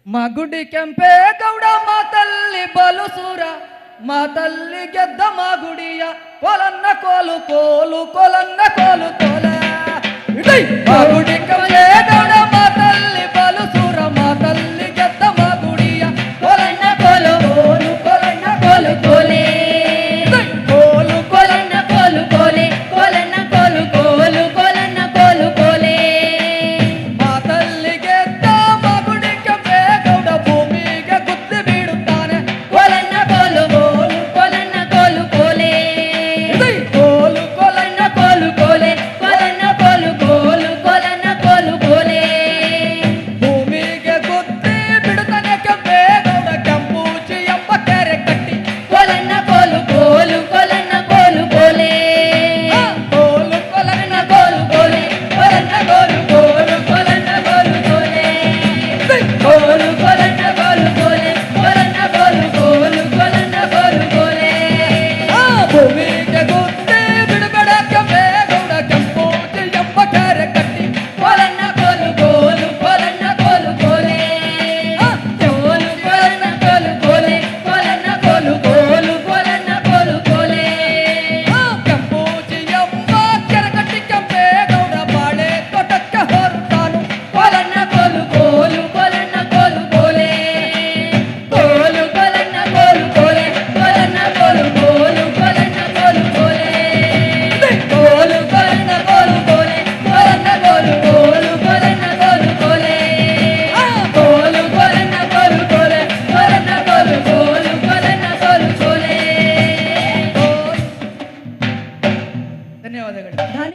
ಮಗುಡಿ ಕೆಂಪೇಗೌಡ ಮಾತಲ್ಲಿ ಬಲುಸೂರ ಮಾತಲ್ಲಿ ಗೆದ್ದ ಮಾಗುಡಿಯ ಕೊಲನ್ನ ಕೋಲು ಕೋಲು ಕೊಲನ್ನ ಕೋಲು ಕೋಲ ಮಗುಡಿ ಕೆಂಪೇಗೌಡ ಮಾತಲ್ಲಿ ಬಲುಸೂರ ಮಾತಲ್ಲಿ ಗೆದ್ದ ಮಾಗುಡಿಯ ಕೊಲನ್ನ ಕೋಲು ಕೋಲು ಕೊಲನ್ನ ಕೋಲು ಕೋಲೆ ಕೋಲು ಕೊಲನ್ನ ಕೋಲು ಕೋಲೆ ಕೊಲನ್ನ ಕೋಲು ಕೋಲು ಕೊಲನ್ನ ಕೋಲು ಕೋಲೆ ಮಾತಲ್ಲಿ ಗೆದ್ದ ಮಾಗುಡಿ ಕೆಂಪೇಗೌಡ ಭೂಮಿಗೆ ಗುದ್ದಿ ಬೀಡುತ್ತಾನೆ ಕೊಲನ್ನ ಕೋಲು ಕೋಲು ಕೊಲನ್ನ ಕೋಲು ಕೋಲೆ ಕೋಲು ಕೊಲನ್ನ ಕೋಲು ಕೋಲೆ ಕೊಲನ್ನ ಕೋಲು ಕೋಲು ಕೊಲನ್ನ ಕೋಲು ಕೋಲೆ ಭೂಮಿಗೆ ಗುದ್ದಿ ಬಿಡುತ್ತಾನೆ ಕೆಂಪೇಗೌಡ ಕೆಂಪೂಚಿ ಎಂಬ ಕೆರೆ ಕಟ್ಟಿ ಕೊಲನ್ನ ಕೋಲು ಕೋಲು ಕೊಲನ್ನ ಕೋಲು ಕೋಲೆ ಕೋಲು ಕೊಲನ್ನ ಕೋಲು ಕೋಲೆ ಕೊಲನ್ನ ಕೋಲು ಕೋಲು ಕೊಲನ್ನ ಕೋಲು ಕೋಲೆ ಕೋಲು ಕೊಲನ್ನ